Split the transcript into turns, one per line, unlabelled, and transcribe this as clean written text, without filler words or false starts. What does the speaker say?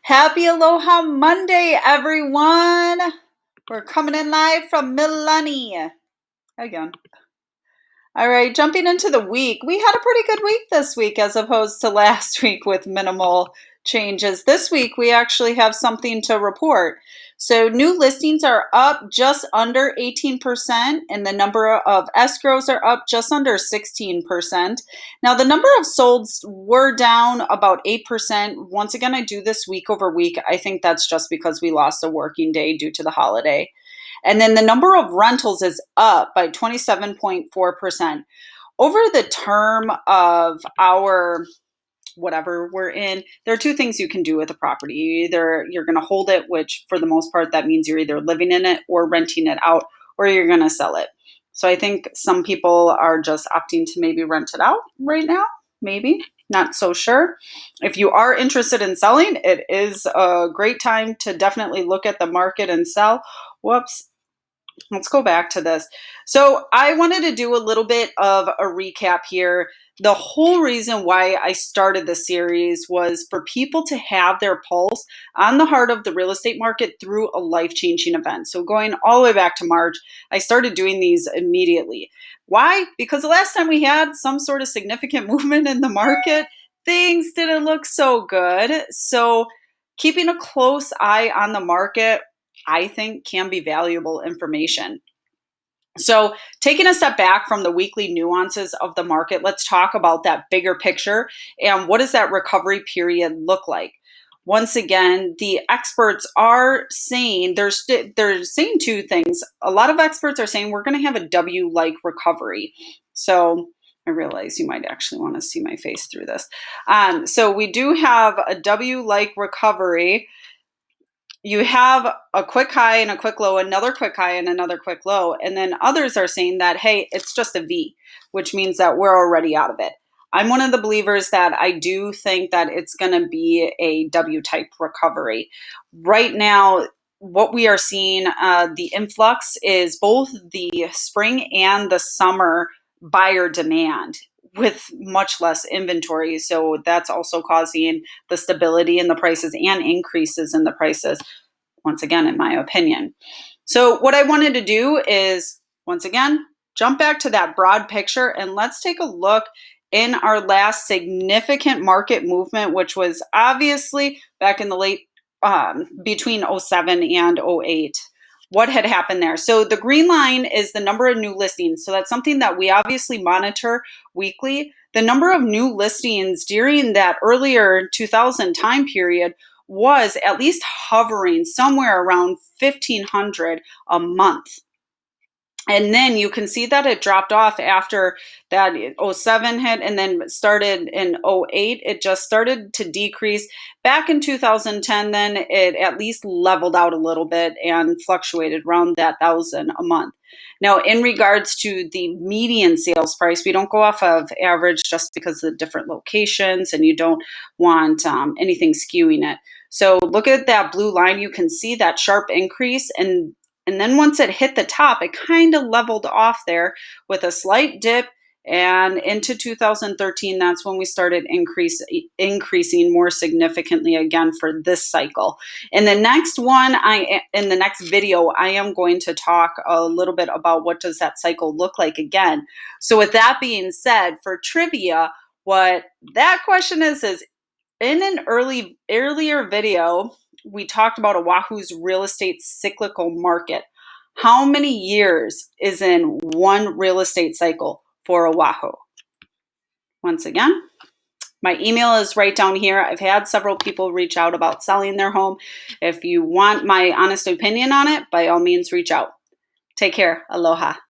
Happy Aloha Monday, everyone. We're coming in live from Milani. Again. All right, jumping into the week. We had a pretty good week this week as opposed to last week with minimal changes. This week, we actually have something to report. So new listings are up just under 18%, and the number of escrows are up just under 16%. Now, the number of solds were down about 8%. Once again, I do this week over week. I think that's just because we lost a working day due to the holiday. And then the number of rentals is up by 27.4%. Over the term of our whatever we're in, there are two things you can do with a property. Either you're going to hold it, which for the most part, that means you're either living in it or renting it out, or you're going to sell it. So I think some people are just opting to maybe rent it out right now. Maybe. Not so sure. If you are interested in selling, it is a great time to definitely look at the market and sell. Whoops. Let's go back to this. So I wanted to do a little bit of a recap here. The whole reason why I started the series was for people to have their pulse on the heart of the real estate market through a life-changing event. So going all the way back to March, I started doing these immediately. Why? Because the last time we had some sort of significant movement in the market, things didn't look so good. So keeping a close eye on the market, I think, can be valuable information. So taking a step back from the weekly nuances of the market, let's talk about that bigger picture and what does that recovery period look like? Once again, the experts are saying, they're saying two things. A lot of experts are saying we're going to have a W-like recovery. So I realize you might actually want to see my face through this. So we do have a W-like recovery. You have a quick high and a quick low, another quick high and another quick low. And then others are saying that, hey, it's just a V, which means that we're already out of it. I'm one of the believers that I do think that it's going to be a W-type recovery. Right now, what we are seeing, the influx is both the spring and the summer buyer demand with much less inventory. So that's also causing the stability in the prices and increases in the prices, once again, in my opinion. So what I wanted to do is, once again, jump back to that broad picture and let's take a look in our last significant market movement, which was obviously back in the late, between 07 and 08. What had happened there? So the green line is the number of new listings. So that's something that we obviously monitor weekly. The number of new listings during that earlier 2000 time period was at least hovering somewhere around 1,500 a month. And then you can see that it dropped off after that 07 hit and then started in 08. It just started to decrease. Back in 2010, then it at least leveled out a little bit and fluctuated around that 1,000 a month. Now, in regards to the median sales price, we don't go off of average just because of the different locations and you don't want anything skewing it. So look at that blue line. You can see that sharp increase, and then once it hit the top, it kind of leveled off there with a slight dip. And into 2013, that's when we started increasing more significantly again for this cycle. In the next in the next video, I am going to talk a little bit about what does that cycle look like again. So with that being said, for trivia, what that question is in an earlier video, we talked about Oahu's real estate cyclical market. How many years is in one real estate cycle for Oahu? Once again, my email is right down here. I've had several people reach out about selling their home. If you want my honest opinion on it, by all means, reach out. Take care. Aloha.